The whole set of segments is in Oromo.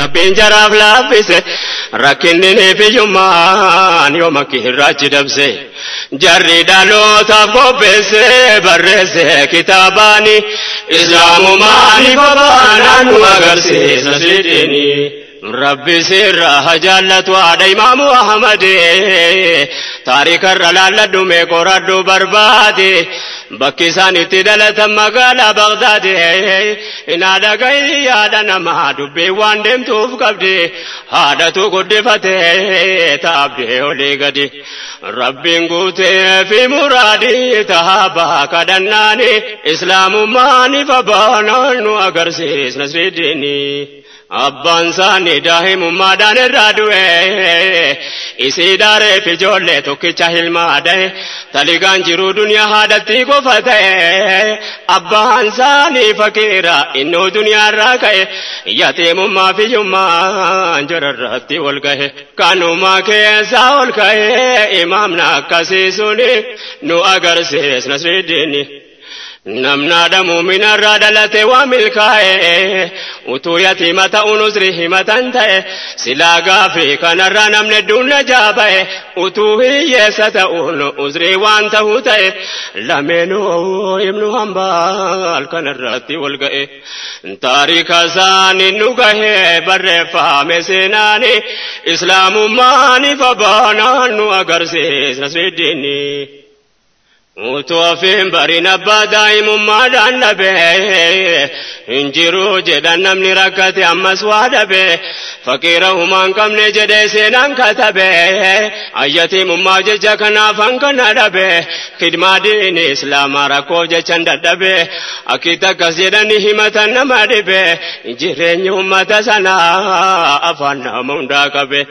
ربين جراب لابس ركنني في يومان يومك الراج دبسي جري دالو تابو بس برس كتاباني إسلام ماني بابانا نوغرسي سسيديني ربي سر هجالت وعد إمام أحمد تاريخ الرلال دمي قرد بربادي بكي ساني تدلت مقالة بغداد إن هذا غيري هذا نما دبي واندم توف قبدي هذا تو قد فتي تابدي ولي قدي ربي نقوتي في مرادي تهابا كدناني إسلام ماني فبانا نوغرسيس نسري ديني أبان ساني داهم مادان الرادوه إسي داره في جولة توكي چاهل ماده تلقان جرو دنيا حادثي کو فتح أبان ساني فقيرا إنو دنيا راكه يتيم ما في يمان جرر راتي والكه كانوا ما كيسا والكه إمامنا كسيسوني نو أغر سيس نسر ديني نمنا دمو من الرادلة وملكاه وتو يتيمة ونزره متنته سلاغا في كنرى نمن الدون جابه وتو هي ستؤون أزري وانتهوته لمنو ابن همبال كنرى والقئ تاريخ ساني نقه برفا مسناني إسلام ماني فبانا نوغرسيس نسر ديني وتوفين برينا بدايم ما دان به انجرو جدان نمني ركعتي أما سواد به فقيرهما كم نجد سنان كتبه أيتي مما جكنا فانكنا به خدمة دين إسلام ركو جچند به أكيد كسيدني همة نمد به جرين يوم تسنا أفنا منداك به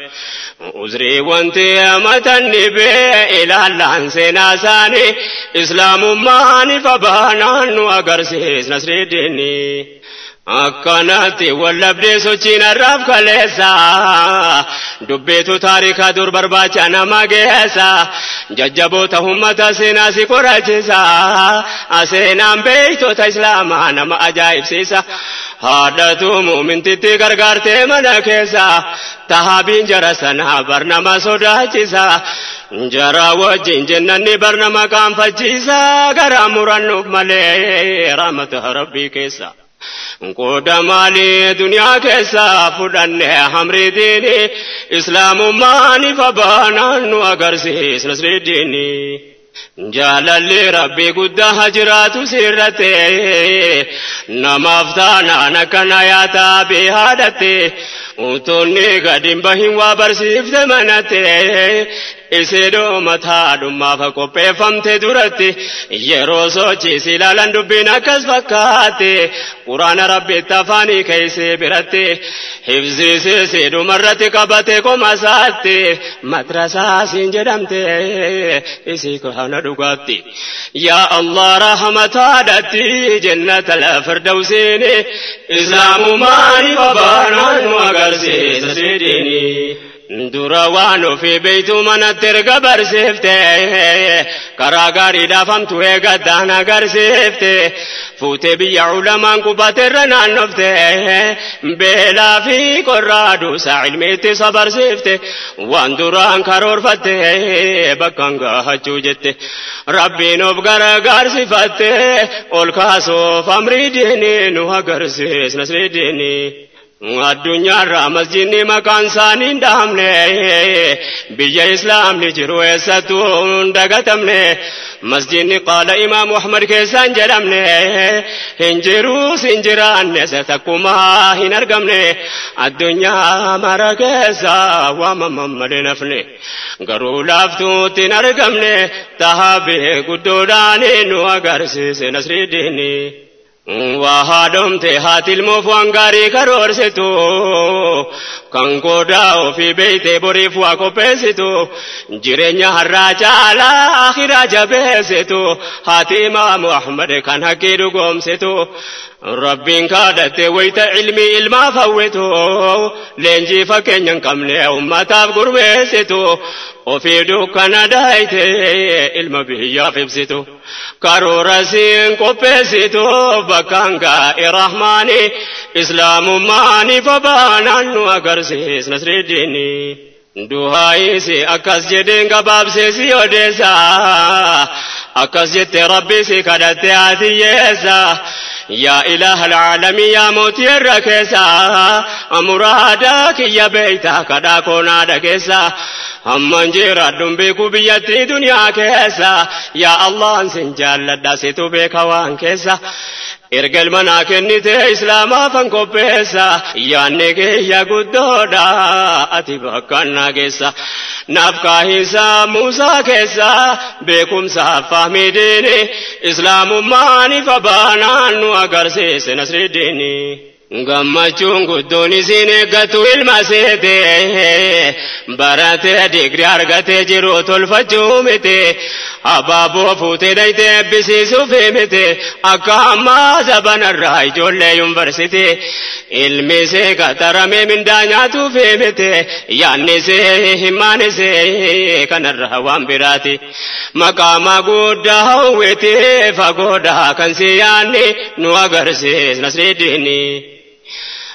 أزري وانتي أمتني به إلى الله سناساني إسلام ماني فبانا نوغرسيس نسر ديني أكناتي واللبدي سوچين الرب كليسا دبيتو تاريخا دور برباچانا ماغيسا ججبو تهمتا سيناسي قراجيسا أسينام بيتو تا إسلاما نما أجايب سيسا هادتو مؤمن تتي غرغارتي منكيسا تهابين جرسنا برنما سوداچيسا جرا وجين جنني برنما كام فجيسا غرامورانو مالي رحمت ربي كيسا قودا مالي دنيا كيسا فدن همري ديني إسلام ماني فبانا نوغرسيس نسر ديني جلال ربي قد هجرات سيرتي نمافتانا نكنا ياتا بهادتي وتوني قدم بهم وبرسيف زمنتي إسيدو متادو ما فكوبي فمتي درتي يروسو چيسي لالن دبنا كسفكاتي قرآن ربي تفاني كيسي برتي حفظي سيسيدو مرتي قبتي كمساتي مدرسة سنجدمتي إسي كهانا دقاتي يا الله رحمة عادتي جنة الفردوسيني إسلام ماني وبانا وغرسي سيديني دروانو في بيتو من ترقى برسفته كراغاري دافمتو غدانا غرسفته فوتي بي علمان كوبات الرنان نفته بلا في قرادو سعلميتي صبر سفته واندران كارور فته بكانغا هجو جته ربي نبغر غرسفته والكاسو فامري ديني نوها غرسيس نسري ديني الدنيا رامزيني مكان سانين دامني بيا إسلام نجرو ستون دقتمني مسجدني قال إمام أحمد كيسان جرمني هنجرو سنجران نستكما هنرقمني الدنيا مركزا ومممد نفني قرو لافتو تنرقمني تهابي قدوداني نوغرسيس نسري ديني وهادم تهات المفوانغاري كرورستو كنكودا في بيت بريف وكوبستو جيرنيا هراجا على آخر جبستو هاتيما محمد كان حكيدو قومستو ربين كادت ويت علمي الما فوتو لنجي فكين ينكمني أمتاب قربستو وفي دوكنا دايت المبيا فبستو كارورسين قبسيتو بكانغا الرحماني إسلام ماني فبانانو أغرسيس نصر الدين دوهايسي أكاس جدين قباب سيسي وديسا أكاس جت ربي سيكادت عديسا يا إله العالمين يا موتي الركيسا أمرادك يا بيتا كدا كونا دكيسا أمن جيرادون بيكو بيتي دنيا كيسا يا الله سنجال لداسيتو بيكوان كيسا إرجل مناكني تي إسلاما فانكو بيسا يا نيجي يا قدودا أتبقى كيسا نبقى هيسا موسى كيسا بكم سافهمي ديني إسلام ماني فبانان وأغرسيس نصر ديني gammachuun guddoon isin eeggatu ilma seete baratee digrii argatee jiru tolfachuu miti abaaboo fuutee dhayitee eebbisiisuuf miti akka ammaa zabanarraa ijoollee yuunivarsiitii ilmi see qaxaramee mindaa nyaatuuf miti yaanni see himaan see kanarraa waan biraati maqaama guddaa hawwitee fagoodhaa kan si yaanni nu agarsiis nasriiddiini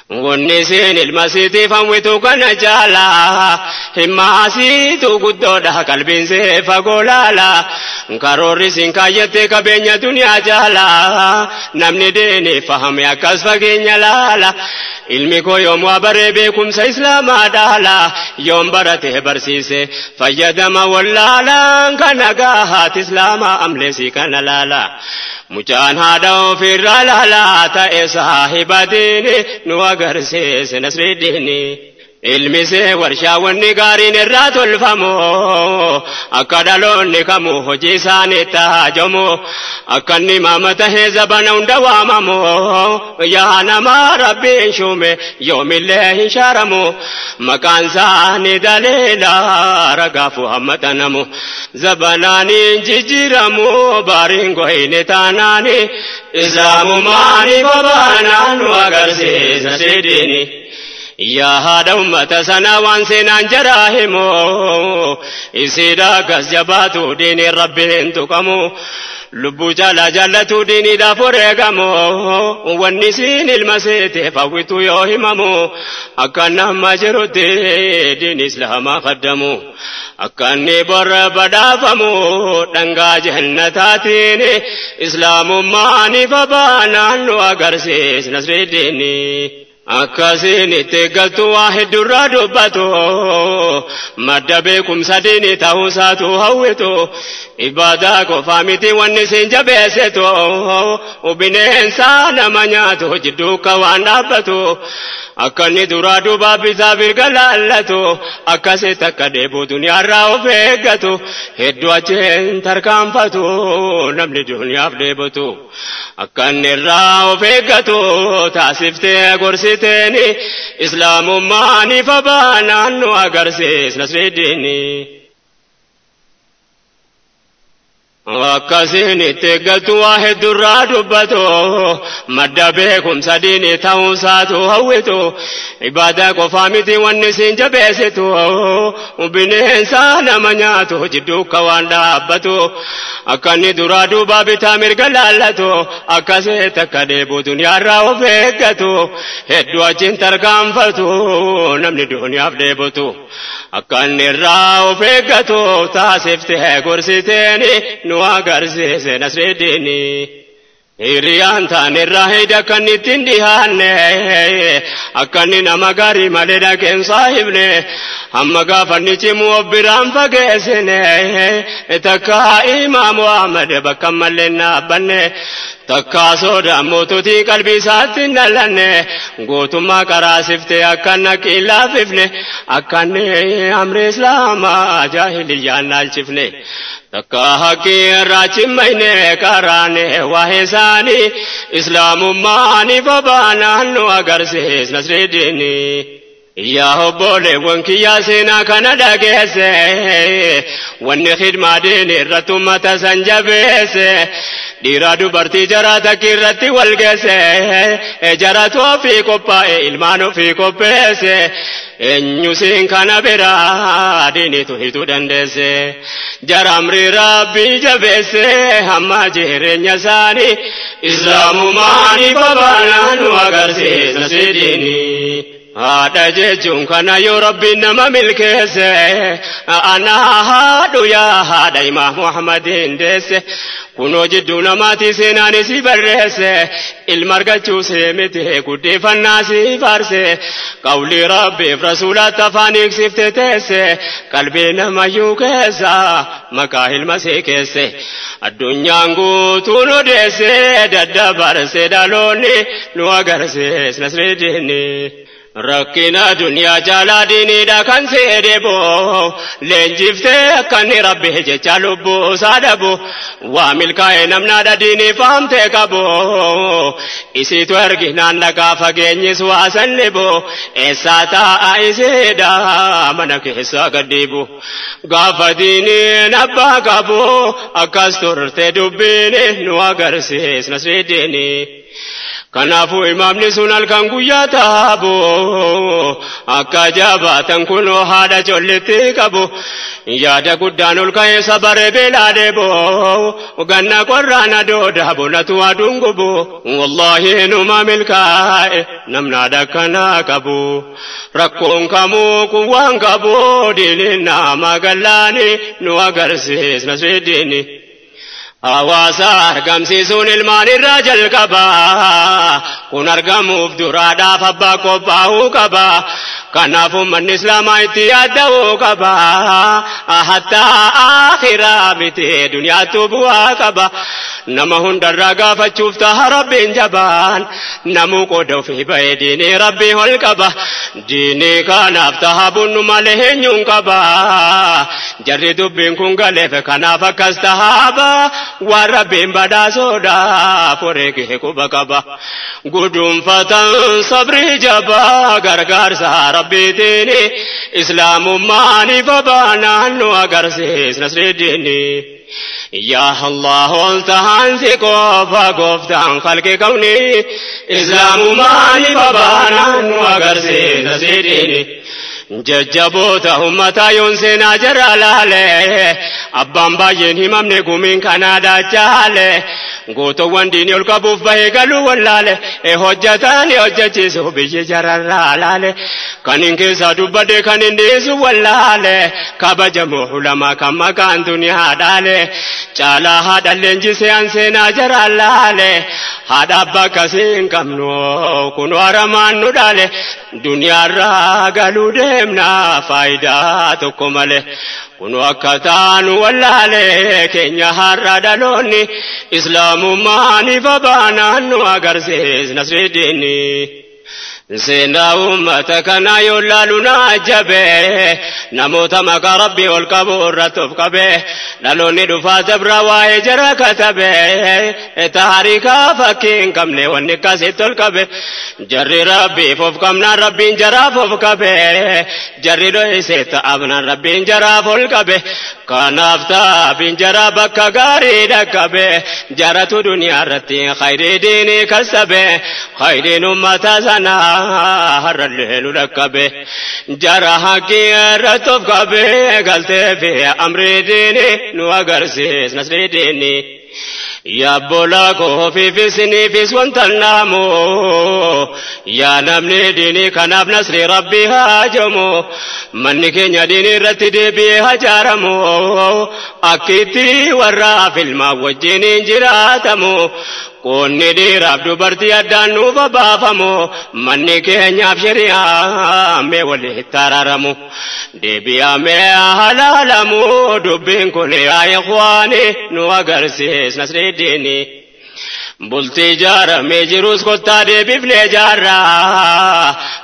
ونسين المسيتي فموتو كان جالا هماسيتو قدودا قلبين سيفا قولالا كاروري سنكايتي كبينيا دنيا جالا نمني ديني فهم يا كسفاقين لالا علمي كو يوم وابري بيكم سيسلاما دالا يوم برته برسيسي فيدما ولالا كنقاهات اسلاما أملسي كان لالا مجان هذا في الرلالا تا صاحب ديني نواغرسيس نصر الديني علمي سي ورشا والنقارين الرات الفمو أكدلون نكمو هجيساني تاجمو أكني مامته زبنا دواممو يا نما ربي شومي يوم الله شارمو مكان ساني دليلا رقافو همتنمو زبناني ججرمو بارينغو هيني تاناني إسلام ماني بابانا نواغرسيس نصر الديني يا هذا أمة سنا وانسنا جراهمو إسيدا كسجباتو ديني ربي انتقمو لبو جالا جالتو ديني دافوريقمو والنسين المسيتي فوتو يوهممو أكنا مجرودي دين إسلاما قدمو أكني بر بدافمو دنگا جهنتاتيني إسلام ماني فبانا نواغرسيس نصر الديني أكاسيني تقلتو واحد درادو باتو مدبكم سديني تاوساتو هوتو إباداكو فامتي والنسين جبسيتو وبنين سانا منياتو جدوكا وانابتو أكاني درادو بابي سابر قلالتو أكاسي تكدبو دنيا راو فيقتو هدو أجين تركام فتو نملي دنيا فدبتو أكاني راو فيقتو تاسفتي قرسي تاني إسلام ماني فبانا نو أغرسيس نصر الديني وكاسيني تقلتو واحد درادو باتو مدبكم سديني تاوساتو هوتو عبادك فامتي والنسين جبسيتو وبنين سانا منياتو جدوك واندابتو أكاني درادو بابي تامر قلالتو أكاسي تكدبو دنيا راو فيقتو هدو أجين ترقام فتو نمني دنيا فدبتو أكاني راو فيقتو تاسفته قرسيتيني نواغرسيس نصر الديني إريان تاني راهيدا كني تنديهاني أكني نمغاري مالدا كن صاحبني أما غافني تيمو برام فقسني تكا إمام محمد بكملنا بني تكا سودا موتوتي قلبي ساتنا لني قوتو ما كراسفتي أكنا كلا ففني أكني أمر إسلام جاهليا نالشفني تكا حقي راچ مينه كارانه واهساني اسلام ماني فبانا نو اگرسيس نصر الديني يا بولي وانكي يا سينا كان داقيسي واني خدمة ديني الرتمة تسنجبيسي ديرا دبرتي جراتك الرتي والقيسي جراتو في قبائي المانو في قبيسي إنيو سين كان برا ديني تهيتو دندسي جرامري ربي جبيسي هما جيرين يساني إسلام ماني بابانا نوغرسي سسيديني هذا جيجون كان يا ربي نما ملكسه أنا هادو يا هذا إمام محمد دسه كنو جدونا ما تسيناني سيبرسه المرقة جوسه مته كده فناسي فارسه قولي ربي فرسولة تفانيك سفتتسه قلبنا ما يوكسه مكاهل مسيكسه الدنيا نقوتونو دسه ددبر سدالوني نواغرسه نسرديني ركنا دنيا جالا ديني دا كان سيدبو لنجفته كان ربي جالبو سادبو وامل كاي نمنا دا ديني فهمته كبو اسي تورغنا نكا فغيني سواسنبو اساتا ايسيدا منك حسا قديبو غاف ديني نبا كبو اكاستور تدبيني نواغرسيس نسيديني كنافو إمام نسون الكنغويا تابو أكاجابا تنكونو هذا جولتي كابو يادا قدانو الكاي صبر بلادبو وغانا قرانا دودابو نتوا دونغبو والله نما ملكاي نمنا دكنا كابو ركون كامو كوان كابو ديننا مغلاني نواغرسيس نسيديني أواسار قمسيسون المان الرجل كبا كن أرقمو فدرادا فبا كوباو كبا كنافو من إسلام ايتيادو كبا حتى آخرا بتي دنيا تبوا كبا نمهن درقا فشوفتها رب جبان نمو قدو في بيديني ربي هالكبا ديني كان افتها بن مالهن ينكبا جردو بينكم غلف كنافا كستهابا وربين بدا سودا فريكه كوبكبا قدوم فتن صبري جبا غرغر سا ربي ديني اسلام ماني فبانا نو اغرسيس نصر ديني يا الله انتهان سيكو فقفتان خلق كوني اسلام ماني فبانا نو اغرسيس نصر ديني ججبوتا همتا يونسينا جرالالي أبان باين همامني قومين كنادا جالي قوتو وانديني القبوف بايقالو والالي حجتاني حجتيسو بيجي جرالالي كانين كيسا دوبادي كانين ديسو والالي كابا جمو حلما كما كان دنيا دالي چالا هادا لنجي سيانسينا جرالالي هادا باكسين كمنو كنو عرمان ندالي دنيا راقالو ديمنا فايدا تكمالي كنو أكتانو والالي كينيا هارادالوني إسلام ماني فبانا نو أغرسيس نصر ديني سينا أمتك نايو لالونا جبه نموت مكا ربي والكبور رتفكبه لالوني دفا زبرا واي جرا كتبه تحريكا فكين كمني ونكا ستلكبه جري ربي ففكمنا ربي جرا ففكبه جري روي سيت أبنا ربي جرا فلكبه كان أفتا بين جرا بكا غاري دكبه جراتو دنيا رتي خير ديني كسبه خير أمتا سنا هر الليل لكبه جرها كي رتفكبه قلت في أمر ديني نوغرسيس نصر ديني يا بولاكو في سني في سوان تلنامو يا نمني ديني كناب نصر ربي هاجمو من كينيا ديني رتدي بي هجارمو أكيتي ورا في الموجيني جراتمو كوني دير عبدو برتي أدانو ببافمو من كينيا بشريا مي ولي ترارمو ديبيا مي حلالمو دبين كل يا إخواني نوغرسيس نصر ديني بولتي جارة ميجروس كوتا دي بفلي جارة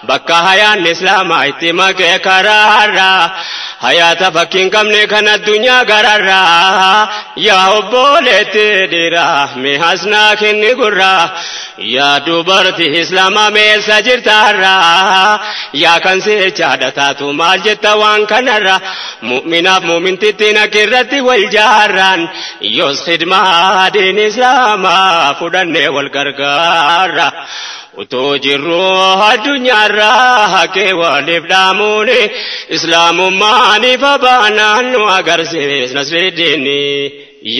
بكا هيان الإسلام ايتما كي كرارة hayata fakkiin qabne kan addunyaa gararraa yaa obboleetti dhiiraa mee hasnaa kenni gurraa yaa dubartii islaamaa meessa jirtaarraa yaa kan seechaadha taatu maal jetta waan kanarraa mu'minaaf mu'mintittiin akkirratti wal jaarraan yoos khidmaa diin islaamaa fudhannee wal gargaarra utoo jirru addunyaarraa haqqee waliif dhaamuuni islaamummaaniif abaanaan nu agarsiisna Nasridiini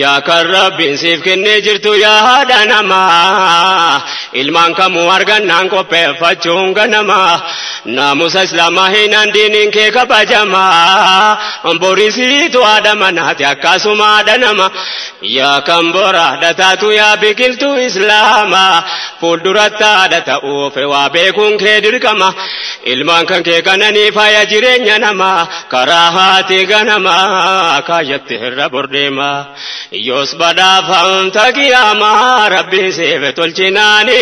yaa kan rabbiin siif kennee jirtu yaada namaa ilmaan kamuu argannaan qopheeffachuun ganamaa naamusa islaamaa hinaan diiniin kee kabajamaa borisiitu haadha manaati akkasuma haadha nama yaa kan boraadha taatu yaa biqiltuu islaamaa fuulduratti haadha ta'uuf waa beekuun kee dirqama ilmaan kan kee kananii faaya jireenya namaa karaa haati ganamaa kaayyatti irra bordeemaa yoos badhaafamta qiyaamaa rabbii siif tolchinaani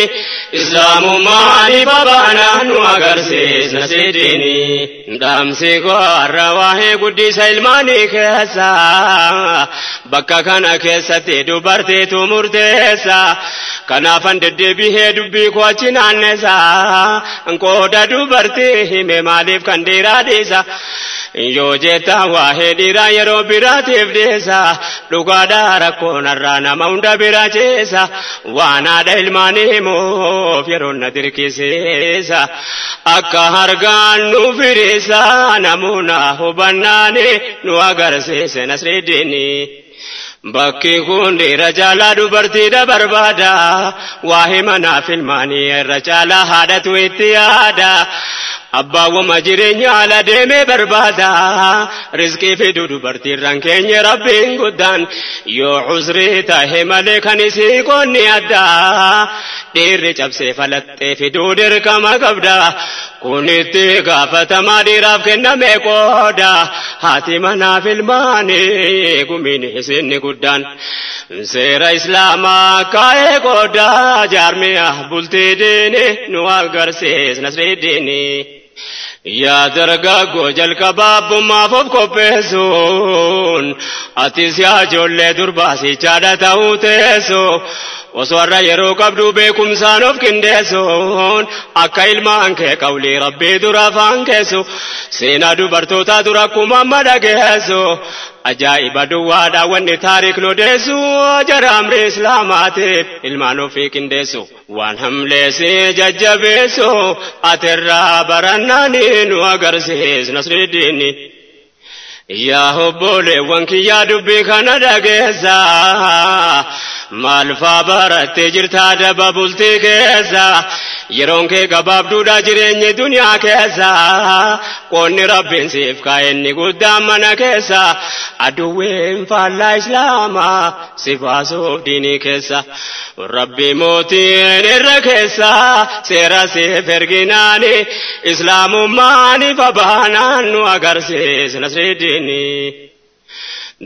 islaamummaani babaanaan nu agarsiisna Nasridiini dhaamsi goorra waa'ee guddisa ilmaanii keessa bakka kana keessatti dubartiitu murteessa kanaafan deddeebihee dubbii koo achi naannessa qooda dubartii hime maaliif kan dhiiraa dhiisa yoo jetta waa'ee dhiiraa yeroo biraatiif dhiisa dhugaadhaa rakkoon irraa nama hunda bira ceesa waan haadha ilmaanii himuuf yeroo na dirqisiisa akka hargaan nu firiisa namuuna hubannaani nu agarsiise Nasridiini bakki kun dhiira caalaa dubartiidha barbaada waa himanaaf ilmaanii irra caalaa haadhatu itti yaada abbaawwama jireenya ala deemee barbaada rizqii fiduu dubartiirraan keenya rabbiin guddaan yoo usrii tahe malee kan isii qonni addaa dhiirri cabsee falaxxee fiduu dirqama qabda kunitti gaafatamaa dhiiraaf kenname qooda haati manaaf ilmaanii gumiin isinni guddaan seera islaamaa kaa'ee qooda jaarmiyaa bultii diini nu agarsiisna Nasridiini yaa dargaggoo jalqabaa abbummaaf of qopheessuun atis yaa ijoollee durbaasichaadha ta'uu teessu osoo har'a yeroo qabdu beekumsaan of qindeessuun akka ilmaan kee qawlii rabbii dura afaan keessu seenaa dubartootaa dura akkuma amma dhageessu ajaa'iba duwwaadha wanni taariikni odeessu jara amri islaamaatiif ilmaan ofii qindeessu waan hamleesii jajjabeessu atirraa barannaani nu agarsiisna Nasridiini yaa obboleewwan kiyyaa dubbii kana dhageessa maal faa barattee jirtaa daba bultii keessa yeroon kee gabaabduudha jireenyi duniyaa keessa qoonni rabbiin siif kaa'enni guddaan mana keessa aduwween faallaa islaamaa si baasuuf diinii keessa rabbi mootiin irra keessa seera siif erginaani islaamummaani babaanaan nu agarsiisna Nasridiini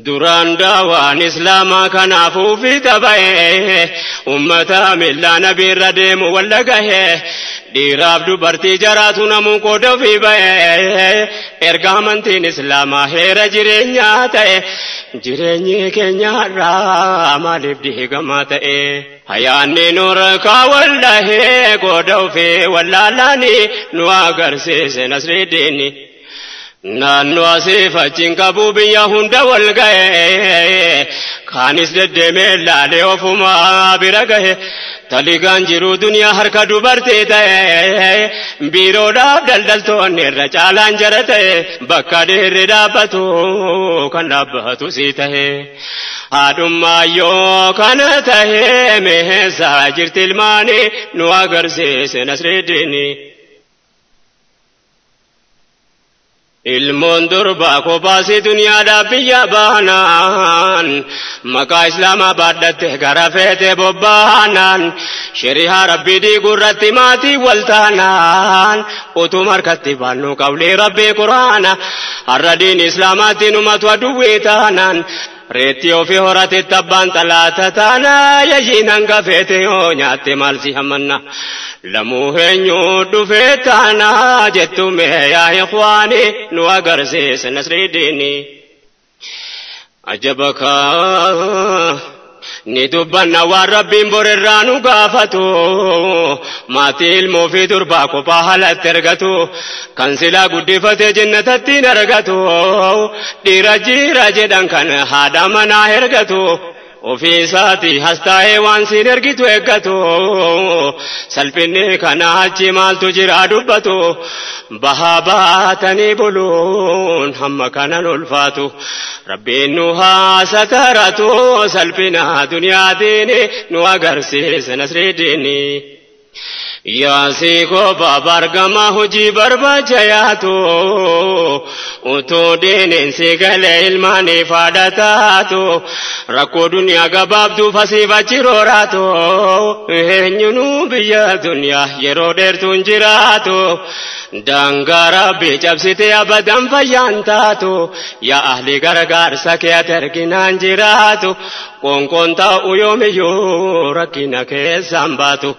duraan daawaan islaamaa kanaafuu fi tapha'ee ummata millaa nabiirra deemu walla gahee dhiiraaf dubartii jaraatu namuu qooda ofii ba'ee erga amantiin islaamaa heera jireenyaa ta'e jireenyi keenyarraa maaliif diigamaa ta'e hayaanni nurra kaawwal dhahee qooda ofii wallaalaanii nu agarsiise Nasridiini naannoo asii fachiin qabu biyya hunda wal ga'e kaanis deddeemee laalee ofumaa bira ga'e taligaan jiru duniyaa harka dubartii ta'e biiroodhaaf daldaltoonni irra caalaan jara ta'e bakka dhiirri dhaabbatu kan dhaabbatu si ta'e haadhummaa yoo kana ta'e meeshaa jirti ilmaanii nu agarsiise Nasridiini ilmoon durbaa kophaasii duniyaadhaaf biyya baanaan maqaa islaamaa baadhatte gara feete bobbaanaan shari'aa rabbii diigurratti maatii wal taanaan utuu harkatti baannu qawlii rabbii quraana har'a diin islaamaatti numatu aduwwii taanaan reettiyoo fi horate tabbaan xalaata taana yayyiinan gafeete yoo nyaatte maalsi hammanna lamuu heenyuu dhufee taana jettume yaa ikhwaani nu agarsiise nasridiini ajabaka ni dubbanna waan rabbiin borerraa nu gaafatu maatii ilmoo fi durbaa kophaa haalatti ergatu kan silaa guddifate jannatatti argatu dhiira jiira jedhan kan haadha manaa ergatu ofii isaatii hastaa'ee waan siin ergitu eeggatu salphinni kana achi maaltu jira dubbatu bahaa baatanii buluun hamma kanan ulfaatu rabbiin nu haasataratu salphina duniyaatiin nu agarsiise nasridiini yaasii kophaa bargama hojii barbaachayaatu utuu diineensi galee ilmaanii faadhataatu rakkoo duniyaa gabaabduuf asiif achi rooraatu eenyunuu biyya duniyaa yeroo dheertuun jiraatu daangaa rabbii cabsite abadan fayyaan taatu yaa ahli gargaarsa kee ati arginaan jiraatu qoonqoon ta'u yoomiyyuu rakkina keessaan baatu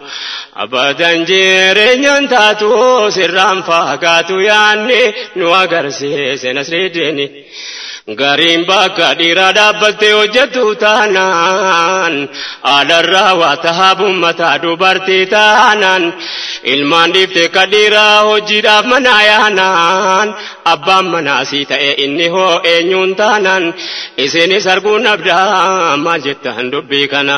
abadan jireenyaan taatu sirraan faagaatu yaanni nu agarsiise nasridiini gariin bakka dhiiraa dhaabbattee hojjettu taanaan aadarraa waa tahaabun mataa dubartii taanaan ilmaan dhiifte ka dhiiraa hojiidhaaf manaa yaanaan abbaan manaasii ta'e inni hoo eenyuun taanaan isinis arguun abdaa maal jettan dubbii kana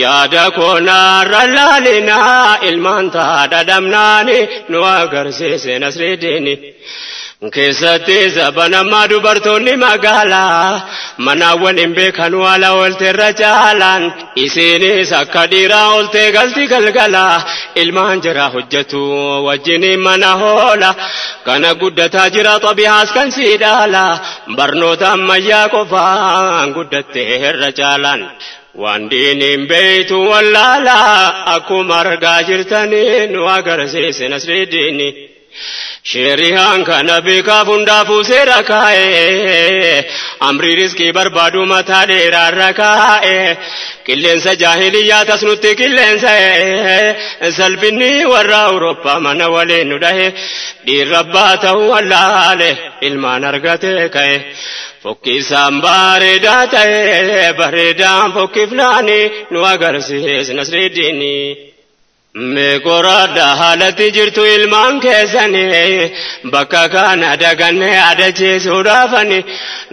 yaada koonaarra laalinaa ilmaan taadha dhabnaani nu agarsiise nasridiini keessatti zabanammaa dubartoonni magaalaa manaawwan hin beekan waala oolteerra caalaan isiinis akka dhiiraa ooltee galti galgalaa ilmaan jira hojjetu wajjiniin mana hoola kana guddataa jira xabihaas kan sii dhaala barnoota ammayyaa qofaan guddattee irra caalaan waan diiniin beeytu wallaalaa akkuma argaa jirtanii nu agarsiise nasridiini sherihaan kana beekaaf hundaafuu seera kaa'e amrii riskii barbaadu mataa dheeraarra kaa'e qilleensa jaahiliyyaa tas nutti qilleensa salphinni warra Awurooppaa mana waliin nu dhahe dhiirrabbaa ta'uu wallaale ilmaan argate ka'e fokkisaan bareedaa ta'e bareedaan fokkifnaani nu agarsiise nasridiini meeqoraadha haalatti jirtu ilmaan keessanii bakka kana daganne adachiisuudhaafani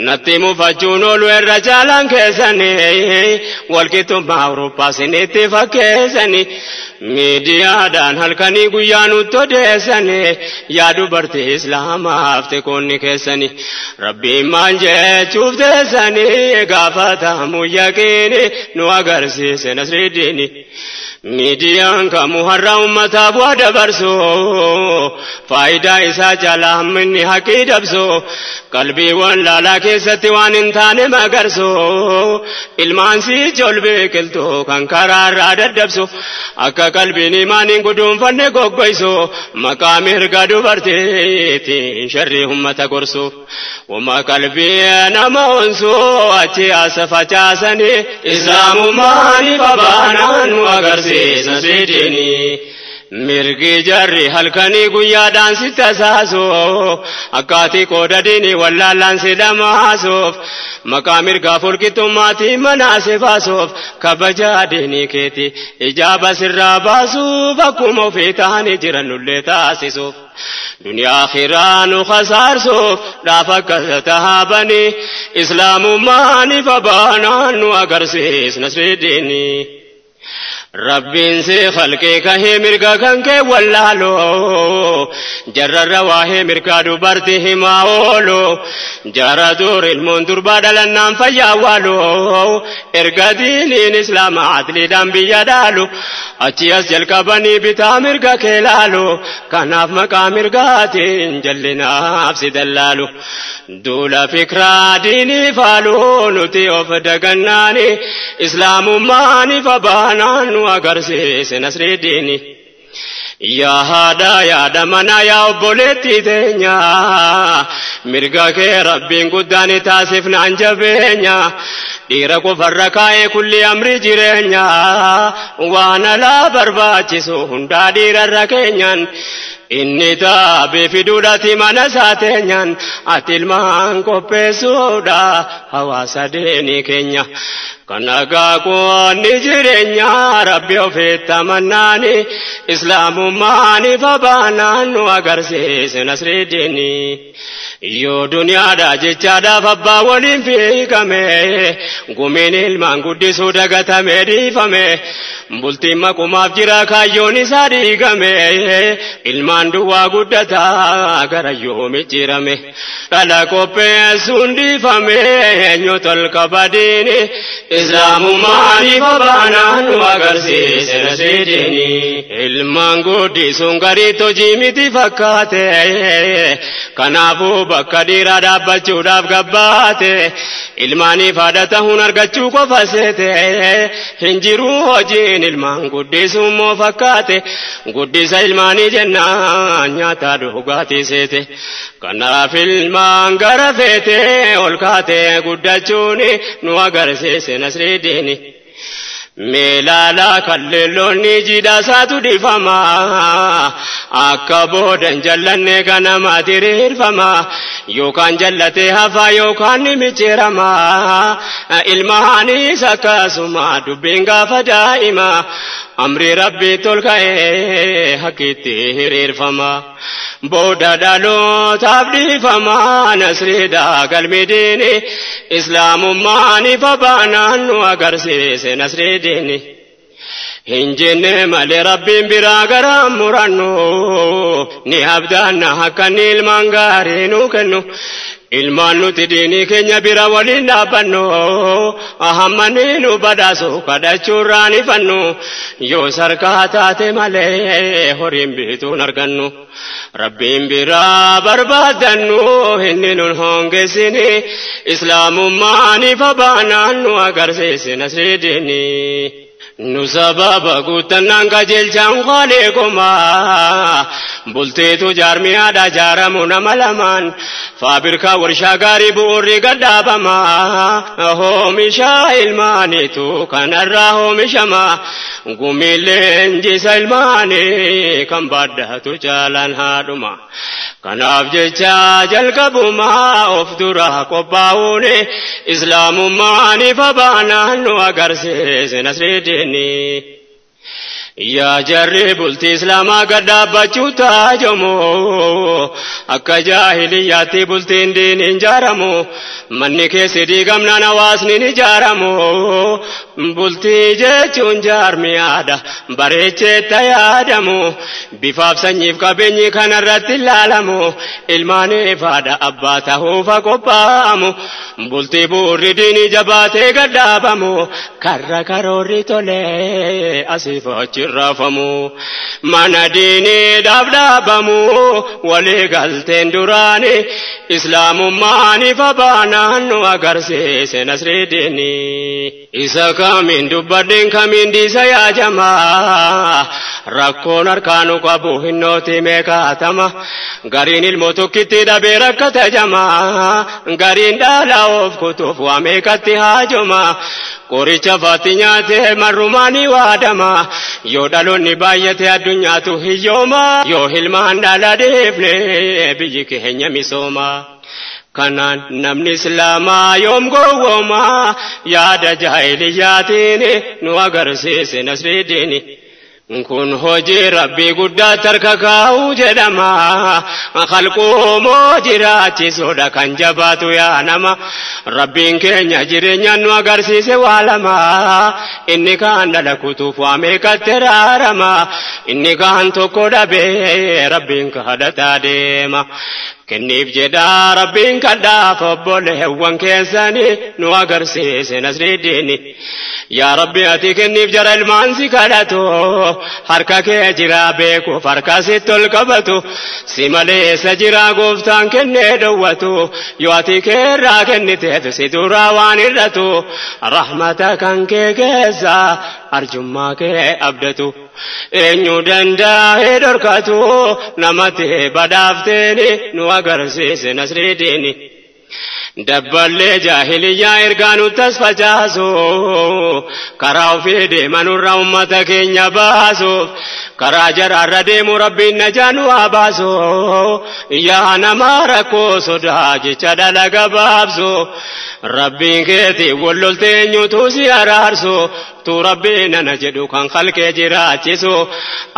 natti mufachuun oolu irra caalaan keessanii walqixxummaa Awurooppaa isinitti fakkeessanii miidiyaadhaan halkanii guyyaa nutti odeessanii yaa dubartii islaamaaf tekoonni keessanii rabbiin maal jechuuf teessanii gaafatamu yaqiini nu agarsiise nasridiini miidiyaan kamuu har'a ummataaf waa dabarsu faayidaa isaa jala hamminni haqii dabsu qalbiiwwan laalaa keessatti waan hin taane magarsu ilmaan siijol biqiltu kan karaarraa daddabsu akka qalbiin imaaniin guduunfanne goggoysu maqaa mirga dubartiitiin sharrii ummata gorsu wama qalbii nama onsu achi asa facaasanii islaamummaani babaanaan nu agarsiisa nasridiini mirgi jarri halkanii guyyaadhaan si tasaasu akkaati qooda diinii wallaallaan si dhamaasuuf maqaa mirgaa fulqixxummaatiin manaa si baasuuf kabajaa diinii keeti ijaaba sirraa baasuuf akkuma ofii ta'anii jirannullee taasisuuf duniyaa akhiraa nu khasaarsuuf dhaaf akka tahaabanii islaamummaani babaanaan nu agarsiisa nasridiini rabbiin si khalqee kahee mirga kan kee wallaalo jarrarra waahee mirgaa dubartii himaa oolu jara dur ilmoon durbaa dhalannaan fayyaa waalu erga diiniin islaamaa adliidhaan biyya dhaalu achi as jalqabanii bitaa mirga kee laalu kanaaf maqaa mirgaatiin jallinaaf si dallaalu duula fikraa diinii faalu nuti of dagannaani islaamummaani fabaanaan nu agarsiise nasridiini يا هذا يا دمنا يا أبولتي دنيا مرقاك ربين قداني تاسفنا عن جبينيا ديرك فرقاي كل أمر جرينيا وانا لا برباچسو هندا دير الركينيا inni taabe fiduudhaati mana saateenyaan ati ilmaan qopheessuudha hawaasa deenii keenya kan agaaqoonni jireenya rabbi ofiitti amannaani islaamummaani fabaanaan nu agarsiise nasriidini yoo duniyaadha jechaadhaaf abbaa waliin fiigame gumiin ilmaan guddisuu dagatame dhiifame bultiin maqumaaf jira kaayyoon isaa dhiigame ilmaan duwwaa guddataa gara yoomi jirame dhala qopheessuun dhiifame eenyutu olkabadiini islaamummaani fabaanaan nu agarsiise nasriidini ilmaan guddisuun gariitti hojii miti fakkaate kanaafuu bakka dhiiraa dhaabbachuudhaaf gabbaate ilmaaniif haadha ta'uun argachuu qofa seete hin jiru hojiin ilmaan guddisuun moo fakkaate guddisa ilmaanii jennaan nyaata dhugaatii seete kanaaf ilmaan gara feete ol kaate guddachuun nu agarsiise nasriidini meelala kalleelloonni jidhaasaatu dhifama akka boodan jallanne ganama diriirfama yookaan jallatee hafaa yookaan ni micceerama ilmaanis akkasuma dubbiin gaafa daa'ima amri rabbii tolka'ee hakkiitti hiriirfama booda dhalootaaf dhiifama nasriidhaa galmidiini islaamummaani fabaanaan nu agarsiise nasriidini hin jenne malee rabbiin biraa garaa murannu ni abdaanna akka inni ilmaan gaarii nu kennu ilmaan nuti diinii keenya bira waliin dhaabbannu ahammanii nu badhaasu kadhachuurraan ifannu yoo sarkaa taate malee horiin bituun argannu rabbiin biraa barbaadannu inni nun hongeessini islaamummaani fabaanaan nu agarsiise nasriidini nu sababa guuttannaan qajeelchaan qaaleekumaa bulteetu jaarmiyaadha jaaramu nama lamaan faabirkaa warshaa gaarii bu'uurri gadhaabamaa hoomisha ilmaaniitu kanarraa hoomishama gumiileen jisa ilmaanii kan baadhatu caalaan haadhuma kanaaf jecha jalqabumaa of dura qophaa'uun islaamummaani fabaanaan nu agarsiise nasriidini yaa jarri bultii islaamaa gadhaabbachuu taajamoo akka jaahiliyyaatti bultiin diiniin jaaramu manni keessi diigamnaan hawaasni ni jaaramu bultii jechuun jaarmiyaadha bareecheetta yaadamu bifaaf sanyiif qabeenyi kanarratti ilaalamu ilmaaniif haadha abbaa ta'uufa qophaa'amu bultii bu'uurri diinii jabaatee gadhaabamu karra karoorri tolee asiif achi rafamu mana diinii dhaabdhaabamu walii galteen duraani islaamummaani fabaanaan nu agarsiise nasriidini isa kamiin dubbadheen kamiin diisa yaajamaa rakkoon harkaanu qabu hinnooti meeqaatama gariin ilmoo tokkitti dhabee rakkata jamaa gariin dhala of kutuuf waa meeqatti haajoma qoricha faatti nyaatee marrumaanii waadama yoo dhaloonni baay'ate addunyaatu hiyyooma yoo ilmaan dhala deefne biyyi keenya misooma kanaan namni islaamaa yoom gowwooma yaada jaahiliyyaatiin nu agarsiise nasriidini kun hojii rabbii guddaa tarka kaa'uu jedhama khalquumoo jiraachisuudha kan jabaatu yaa nama rabbiin keenya jireenya nu agarsiise waa lama inni kaan dhala kutuuf waa meeqatti raarama inni kaan tokko dhabee rabbiin kadhataa deema kenniif jedhaa rabbiin kadhaaf obboleewwan keessanii nu agarsiise nasriidini yaa rabbi ati kenniif jara ilmaan si kadhatu harka kee jira beeku farka sittol qabatu si malee sajira gooftaan kennee dhowwatu yoo ati keerraa kenniteetu si duraa waan irratu rahmata kan kee keessa arjummaa kee abdatu eenyu danda'ee dhorkatu namatti badhaafteeni nu agarsiise nasridiini dabballee jaahiliyyaa ergaanu tasfacaasu karaa ofii deemanurra ummata keenya baasuuf karaa jaraarra deemu rabbiin najaanu haa baasu yaa nama rakkoo sodaa jecha dalaga baabsu rabbiin keetii walloltee eenyutu si araarsu tu rabbiin ana jedhu kan khalqee jiraachisu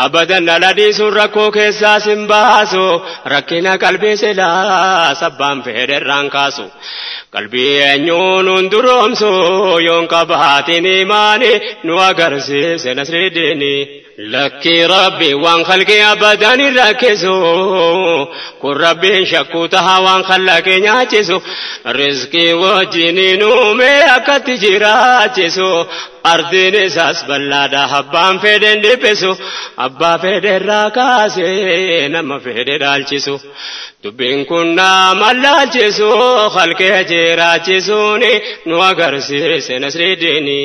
abadan dhaladiisuun rakkoo keessaa sin baasu rakkina qalbii silaa sabbaan fedherraan kaasu qalbii eenyuun hunduroomsu yoon qabaatiin imaani nu agarsiise nasridiini lakki rabbi waan khalqee abadan rakkisu kun rabbiin shakkuu taha waan khallaqee nyaachisu rizqii wajjiniin uume akkatti jiraachisu ardiin isaas bal'aadha abbaan fedhen dhiphisu abbaa fedherraa kaasee nama fedhe dhaalchisu dubbiin kun nama laalchisu khalqee jiraachisuuni nu agarsiise nasridiini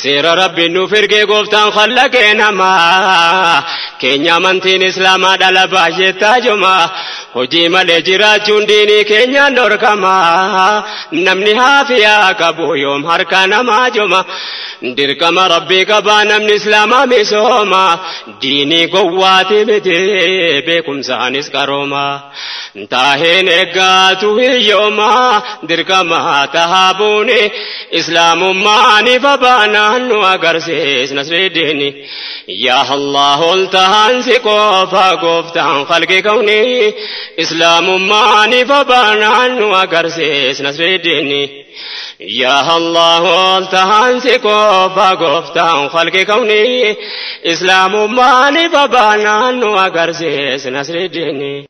seera rabbiin nuuf ergee gooftaan khallaqee namaa keenya amantiin islaamaa dhala baay'ee taajumaa hojii malee jiraachuun diinii keenyaan dhorkamaa namni haafiyaa qabu yoom harka namaa joma dirqama rabbii qabaa namni islaamaa misooma diinii gowwaati miti beekumsaanis qarooma taaheen eeggaatu hiyyooma dirqama tahaabuuni islaamummaaniif abaanaan nu agarsiis nasridiini yaa Allah ol tahansi qofa gooftaan khalqi kawni islaamummaaniif abaanaan nu agarsiis nasridiini yaa Allah ol tahansi qofa gooftaan khalqi kawni islaamummaaniif abaanaan nu agarsiis nasridiini